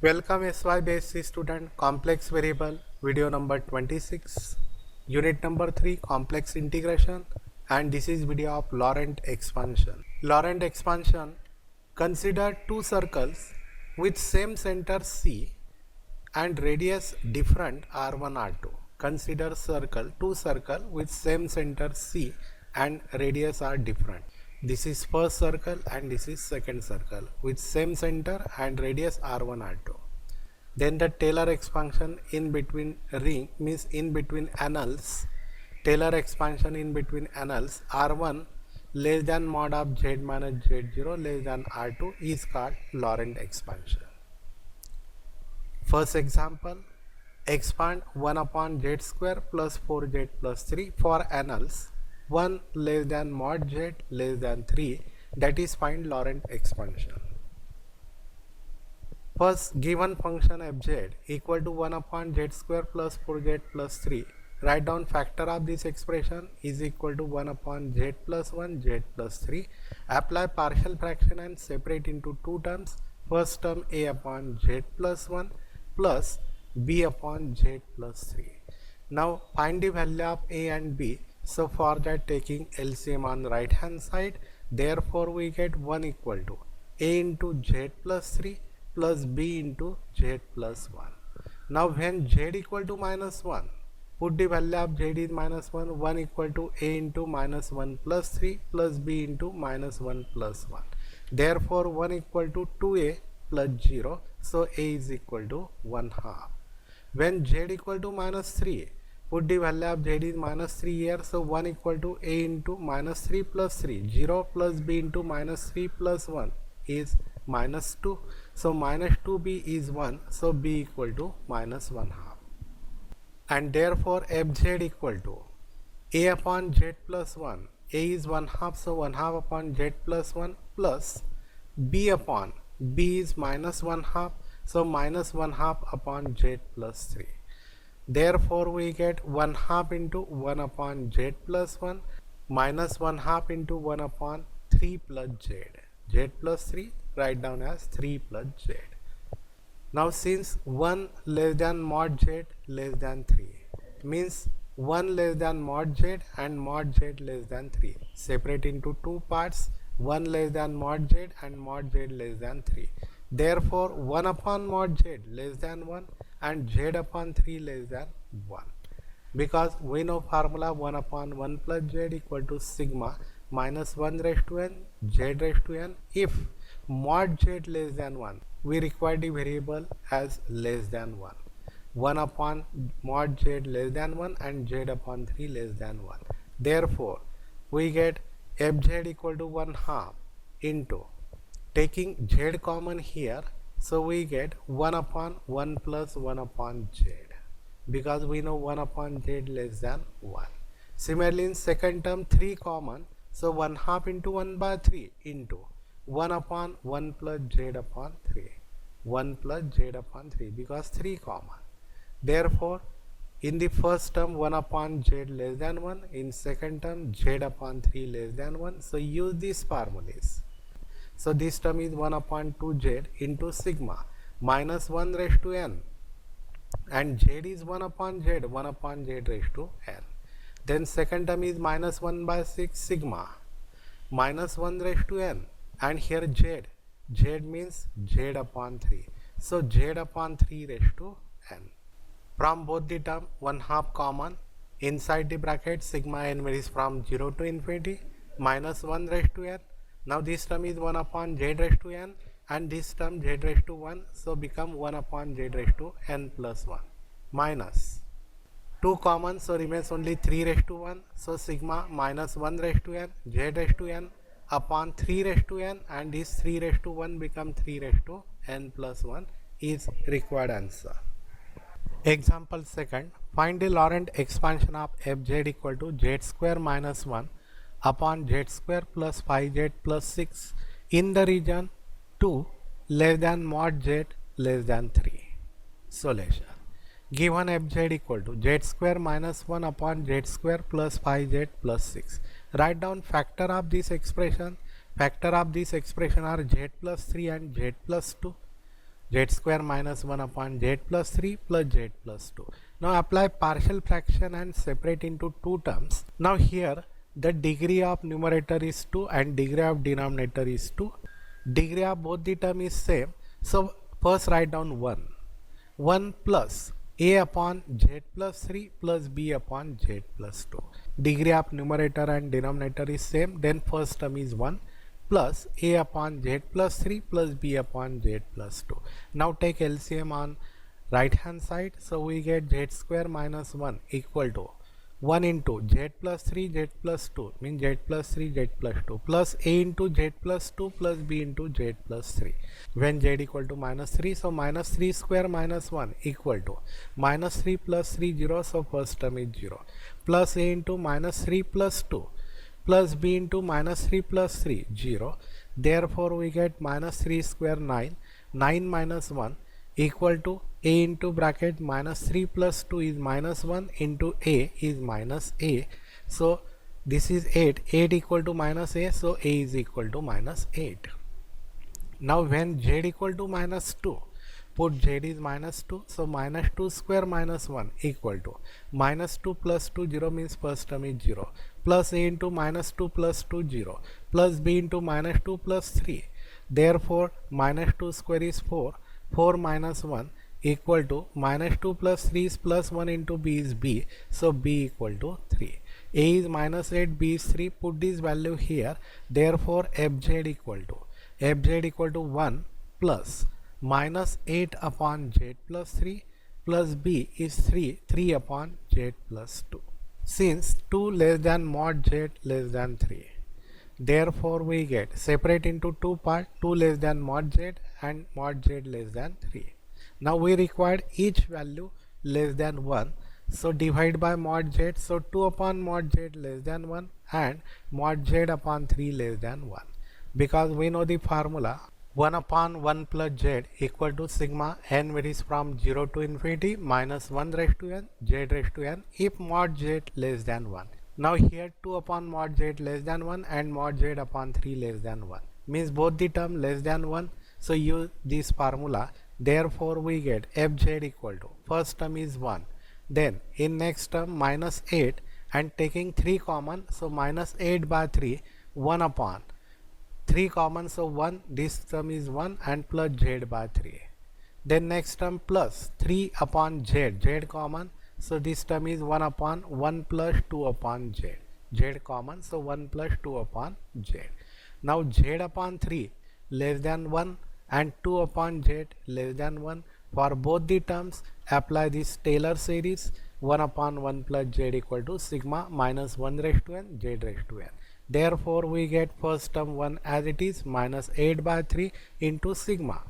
Welcome S.Y.B.Sc student, complex variable, video number 26, unit number 3, complex integration, and this is video of Laurent expansion. Laurent expansion, consider two circles with same center C and radius different R1 R2. Consider two circle with same center C and radius are different. This is first circle and this is second circle with same center and radius R1 R2. Then the Taylor expansion in between ring means in between annals. Taylor expansion in between annals R1 less than mod of Z minus Z0 less than R2 is called Laurent expansion. First example, expand 1 upon Z square plus 4Z plus 3 for annals 1 less than mod Z less than 3, that is find Laurent expansion. First, given function fz equal to 1 upon Z square plus 4Z plus 3, write down factor of this expression is equal to 1 upon Z plus 1 Z plus 3. Apply partial fraction and separate into two terms. First term a upon Z plus 1 plus b upon Z plus 3. Now find the value of a and b. So for that, taking LCM on right hand side, therefore we get 1 equal to a into Z plus 3 plus b into Z plus 1. Now when Z equal to minus 1, put the value of Z is minus 1, 1 equal to a into minus 1 plus 3 plus b into minus 1 plus 1. Therefore 1 equal to 2a plus 0, so a is equal to 1 half. When Z equal to minus 3, put the value of Z is minus 3 here, so 1 equal to a into minus 3 plus 3, 0 plus b into minus 3 plus 1 is minus 2, so minus 2b is 1, so b equal to minus 1 half. And therefore fz equal to a upon Z plus 1, a is 1 half, so 1 half upon Z plus 1 plus b upon b is minus 1 half, so minus 1 half upon Z plus 3. Therefore we get 1 half into 1 upon Z plus 1 minus 1 half into 1 upon 3 plus Z. Z plus 3 write down as 3 plus Z. Now since 1 less than mod Z less than 3 means 1 less than mod Z and mod Z less than 3. Separate into two parts, 1 less than mod Z and mod Z less than 3. Therefore 1 upon mod Z less than 1 and Z upon 3 less than 1. Because we know formula 1 upon 1 plus Z equal to sigma minus 1 raised to n Z raised to n. If mod Z less than 1, we require the variable as less than 1. 1 upon mod Z less than 1 and Z upon 3 less than 1. Therefore we get fz equal to 1 half into taking Z common here, so we get 1 upon 1 plus 1 upon Z, because we know 1 upon Z less than 1. Similarly in second term 3 common, so 1 half into 1 by 3 into 1 upon 1 plus Z upon 3. 1 plus Z upon 3 because 3 common. Therefore in the first term 1 upon Z less than 1, in second term Z upon 3 less than 1. So use these formulas. So this term is 1 upon 2Z into sigma minus 1 raised to n, and Z is 1 upon Z raised to n. Then second term is minus 1 by 6 sigma minus 1 raised to n, and here Z means Z upon 3. So Z upon 3 raised to n. From both the term 1 half common, inside the bracket sigma n varies from 0 to infinity minus 1 raised to n. Now this term is 1 upon Z raised to n and this term Z raised to 1, so become 1 upon Z raised to n plus 1 minus 2 common, so remains only 3 raised to 1, so sigma minus 1 raised to n Z raised to n upon 3 raised to n, and this 3 raised to 1 become 3 raised to n plus 1 is required answer. Example second, find the Laurent expansion of fz equal to Z square minus 1 upon Z square plus 5Z plus 6 in the region 2 less than mod Z less than 3. Solution. Given fz equal to Z square minus 1 upon Z square plus 5Z plus 6. Write down factor of this expression. Factor of this expression are Z plus 3 and Z plus 2. z square minus 1 upon z plus 3 plus z plus 2. Now apply partial fraction and separate into two terms. Now here the degree of numerator is 2 and degree of denominator is 2. Degree of both the term is same. So first write down 1. 1 plus a upon z plus 3 plus b upon z plus 2. Degree of numerator and denominator is same, then first term is 1 plus a upon z plus 3 plus b upon z plus 2. Now take LCM on right hand side, so we get z square minus 1 equal to 1 into z plus 3 z plus 2 means z plus 3 z plus 2 plus a into z plus 2 plus b into z plus 3. When z equal to minus 3, so minus 3 square minus 1 equal to minus 3 plus 3 0, so first term is 0 plus a into minus 3 plus 2 plus b into minus 3 plus 3 0. Therefore we get minus 3 square 9, 9 minus 1 equal to a into bracket minus 3 plus 2 is minus 1 into a is minus a. So this is 8, 8 equal to minus a, so a is equal to minus 8. Now when z equal to minus 2, put z is minus 2, so minus 2 square minus 1 equal to minus 2 plus 2 0 means first term is 0 plus a into minus 2 plus 2 0 plus b into minus 2 plus 3. Therefore minus 2 square is 4, 4 minus 1 equal to minus 2 plus 3 is plus 1 into b is b, so b equal to 3. A is minus 8, b is 3, put this value here. Therefore fz equal to 1 plus minus 8 upon z plus 3 plus b is 3 upon z plus 2. Since 2 less than mod z less than 3, therefore we get separate into two parts, 2 less than mod z and mod z less than 3. Now we required each value less than 1, so divide by mod z, so 2 upon mod z less than 1 and mod z upon 3 less than 1. Because we know the formula 1 upon 1 plus z equal to sigma n varies from 0 to infinity minus 1 raised to n z raised to n if mod z less than 1. Now here 2 upon mod z less than 1 and mod z upon 3 less than 1 means both the term less than 1, so use this formula. Therefore we get fz equal to first term is 1, then in next term minus 8 and taking 3 common, so minus 8 by 3 1 upon 3 common, so 1, this term is 1 and plus z by 3. Then next term plus 3 upon z, z common, so this term is 1 upon 1 plus 2 upon z, z common, so 1 plus 2 upon z. Now z upon 3 less than 1 and 2 upon z less than 1. For both the terms apply this Taylor series, 1 upon 1 plus z equal to sigma minus 1 raised to n z raised to n. Therefore we get first term 1 as it is minus 8 by 3 into sigma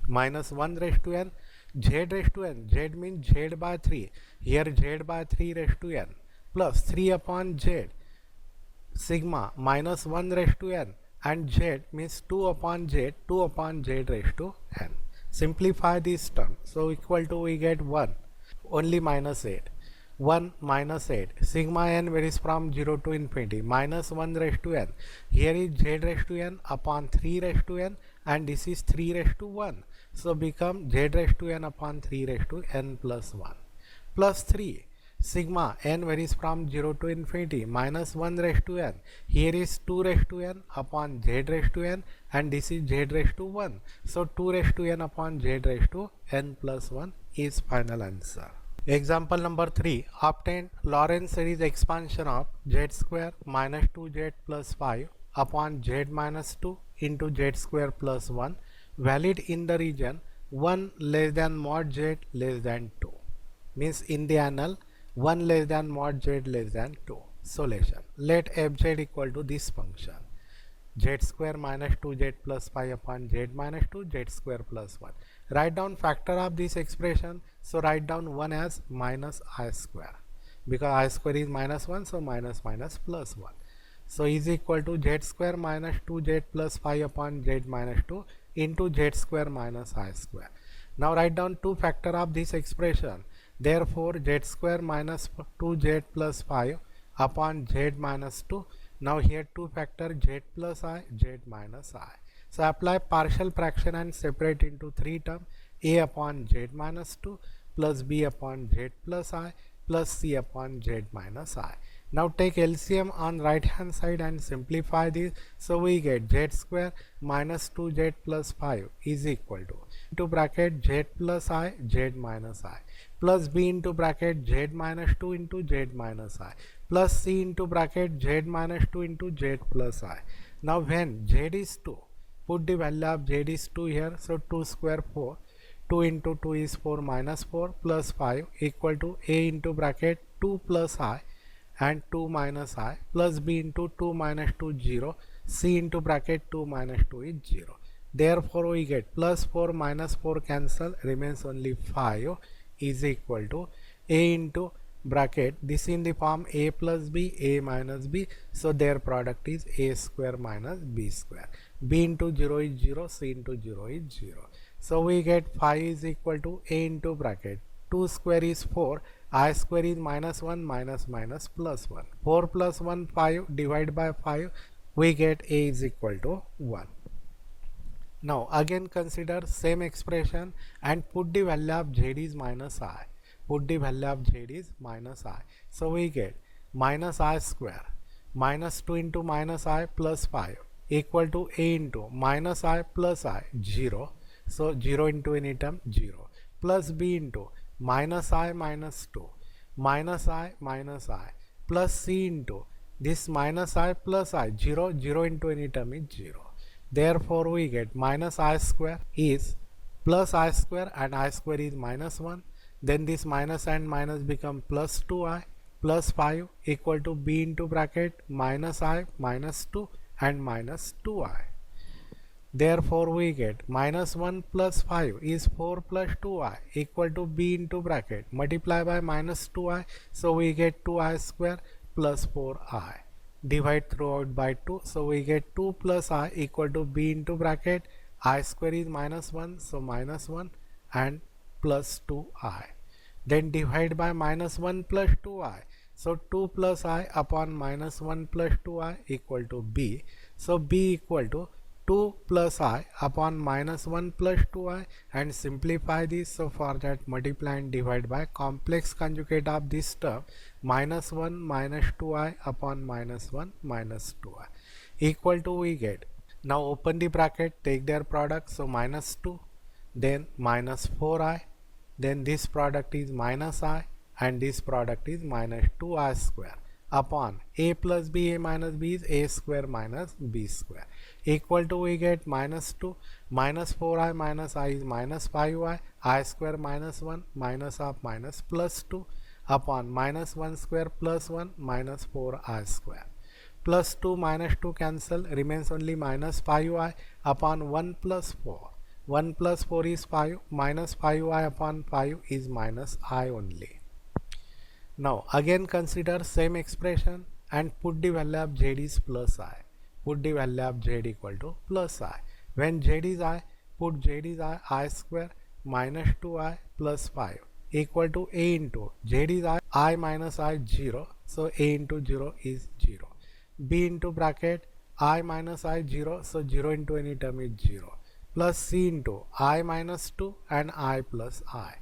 minus 1 raised to n z raised to n, z means z by 3, here z by 3 raised to n plus 3 upon z sigma minus 1 raised to n and z means 2 upon z raised to n. Simplify this term, so equal to we get 1 only minus 8. 1 minus 8 sigma n varies from 0 to infinity minus 1 raised to n, here is z raised to n upon 3 raised to n and this is 3 raised to 1, so become z raised to n upon 3 raised to n plus 1 plus 3 sigma n varies from 0 to infinity minus 1 raised to n, here is 2 raised to n upon z raised to n and this is z raised to 1, so 2 raised to n upon z raised to n plus 1 is final answer. Example number 3. Obtain Laurent series expansion of z square minus 2z plus 5 upon z minus 2 into z square plus 1 valid in the region 1 less than mod z less than 2. Means in the annal 1 less than mod z less than 2. Solution. Let fz equal to this function z square minus 2z plus 5 upon z minus 2 z square plus 1. Write down factor of this expression, so write down 1 as minus I square, because I square is minus 1, so minus minus plus 1, so is equal to z square minus 2z plus 5 upon z minus 2 into z square minus I square. Now write down two factor of this expression, therefore z square minus 2z plus 5 upon z minus 2. Now here two factor z plus I, z minus I. So apply partial fraction and separate into three terms: a upon z minus 2 plus b upon z plus I plus c upon z minus I. Now take LCM on right hand side and simplify this. So we get z square minus 2z plus 5 is equal to into bracket z plus I z minus I plus b into bracket z minus 2 into z minus I plus c into bracket z minus 2 into z plus I. Now when z is 2, put the value of z is 2 here. So 2 square 4. 2 into 2 is 4 minus 4 plus 5 equal to a into bracket 2 plus I and 2 minus I plus b into 2 minus 2 0, c into bracket 2 minus 2 is 0. Therefore we get plus 4 minus 4 cancel, remains only 5 is equal to a into bracket, this in the form a plus b, a minus b, so their product is a square minus b square. B into 0 is 0, c into 0 is 0. So we get 5 is equal to a into bracket 2 square is 4, I square is minus 1 minus minus plus 1. 4 plus 1 5, divide by 5, we get a is equal to 1. Now again consider same expression and put the value of z is minus I. Put the value of z is minus I. So we get minus I square minus 2 into minus I plus 5 equal to a into minus I plus I 0. So 0 into any term 0 plus b into minus I minus 2 minus I minus I plus c into this minus I plus I 0 0 into any term is 0. Therefore we get minus I square is plus I square and I square is minus 1. Then this minus and minus become plus 2I plus 5 equal to b into bracket minus I minus 2 and minus 2I. Therefore we get minus 1 plus 5 is 4 plus 2I equal to b into bracket multiply by minus 2I. So we get 2I square plus 4I. Divide throughout by 2. So we get 2 plus I equal to b into bracket I square is minus 1. So minus 1 and plus 2I. Then divide by minus 1 plus 2I. So 2 plus I upon minus 1 plus 2I equal to b. So b equal to 2 plus I upon minus 1 plus 2I and simplify this. So for that multiply and divide by complex conjugate of this term minus 1 minus 2I upon minus 1 minus 2I equal to we get. Now open the bracket, take their product. So minus 2 then minus 4I, then this product is minus I and this product is minus 2I square upon a plus b, a minus b is a square minus b square equal to we get minus 2 minus 4I minus I is minus 5I, I square minus 1 minus of minus plus 2 upon minus 1 square plus 1 minus 4I square plus 2 minus 2 cancel, remains only minus 5I upon 1 plus 4. 1 plus 4 is 5 minus 5I upon 5 is minus I only. Now again consider same expression and put the value of z is plus I. Put the value of z equal to plus I. When z is I, put z is I square minus 2I plus 5 equal to a into z is I minus I 0. So a into 0 is 0. B into bracket I minus I 0. So 0 into any term is 0. Plus c into I minus 2 and I plus I.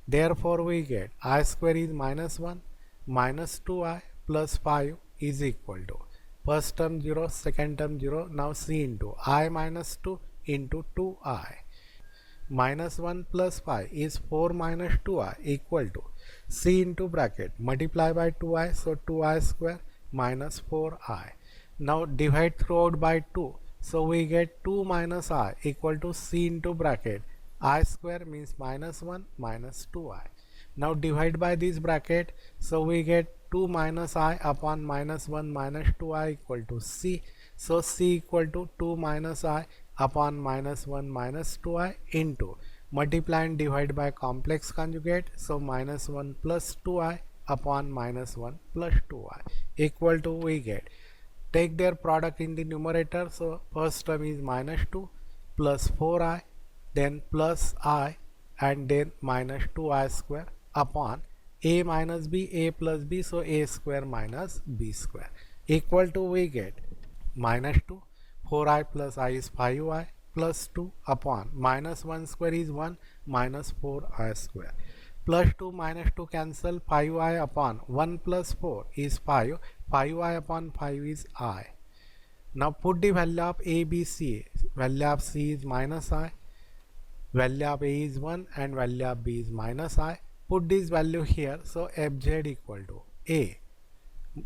Therefore we get I square is minus 1 minus 2I plus 5 is equal to first term 0, second term 0. Now c into I minus 2 into 2I. Minus 1 plus 5 is 4 minus 2I equal to c into bracket multiply by 2I. So 2I square minus 4I. Now divide throughout by 2. So we get 2 minus I equal to c into bracket I square means minus 1 minus 2I. Now divide by this bracket. So we get 2 minus I upon minus 1 minus 2I equal to c. So c equal to 2 minus I upon minus 1 minus 2I into multiply and divide by complex conjugate. So minus 1 plus 2I upon minus 1 plus 2I equal to we get. Take their product in the numerator. So first term is minus 2 plus 4I then plus I and then minus 2I square upon a minus b, a plus b. So a square minus b square equal to we get minus 2 4I plus I is 5I plus 2 upon minus 1 square is 1 minus 4i square. Plus 2 minus 2 cancel, 5i upon 1 plus 4 is 5, 5i upon 5 is I. Now put the value of A, B, C. Value of C is minus I, value of A is 1 and value of B is minus I. Put this value here, so fz equal to A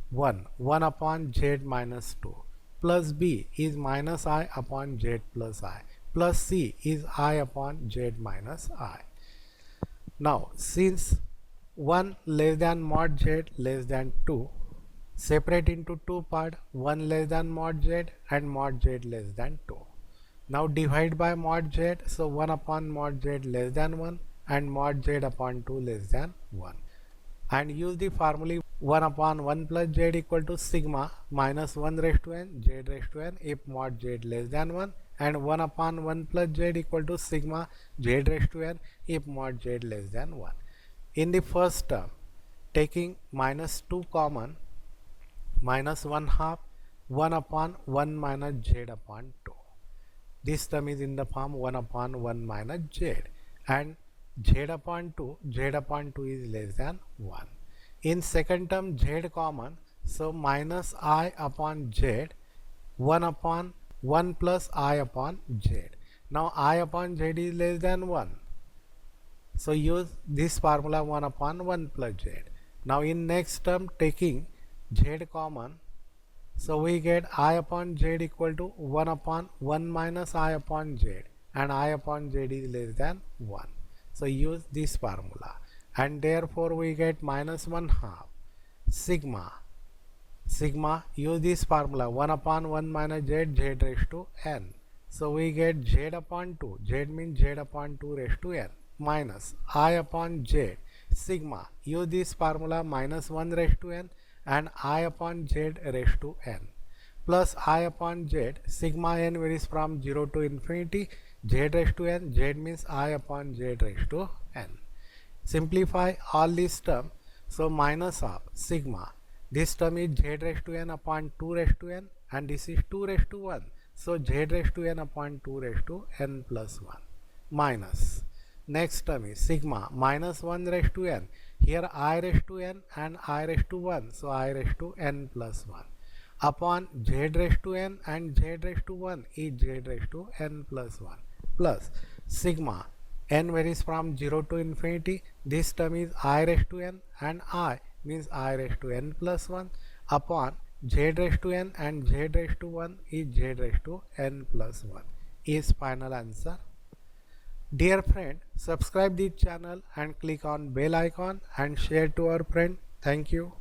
1 upon z minus 2 plus B is minus I upon z plus I plus C is I upon z minus I. Now since 1 less than mod z less than 2, separate into two parts, 1 less than mod z and mod z less than 2. Now divide by mod z, so 1 upon mod z less than 1 and mod z upon 2 less than 1. And use the formula 1 upon 1 plus z equal to sigma minus 1 raised to n z raised to n if mod z less than 1, and 1 upon 1 plus z equal to sigma z raised to n if mod z less than 1. In the first term, taking minus 2 common, minus 1 half 1 upon 1 minus z upon 2. This term is in the form 1 upon 1 minus z, and z upon 2 is less than 1. In second term, z common, so minus I upon z 1 upon 1 plus I upon z. Now I upon z is less than 1, so use this formula 1 upon 1 plus z. Now in next term, taking z common, so we get I upon z equal to 1 upon 1 minus I upon z, and I upon z is less than 1. So use this formula, and therefore we get minus 1 half sigma. Use this formula 1 upon 1 minus z raised to n. So we get z upon 2, z means z upon 2 raised to n, minus I upon z sigma. Use this formula minus 1 raised to n and I upon z raised to n, plus I upon z, sigma n varies from 0 to infinity, z raised to n, z means I upon z raised to n. Simplify all this term, so minus of sigma, this term is z raised to n upon 2 raised to n, and this is 2 raised to 1, so z raised to n upon 2 raised to n plus 1, minus next term is sigma minus 1 raised to n, here I raised to n and I raised to 1, so I raised to n plus 1, upon z raised to n and z raised to 1 is z raised to n plus 1, plus sigma n varies from 0 to infinity, this term is I raised to n and I means I raised to n plus 1, upon z raised to n and z raised to 1 is z raised to n plus 1 is final answer. Dear friend, subscribe this channel and click on bell icon and share to our friend. Thank you.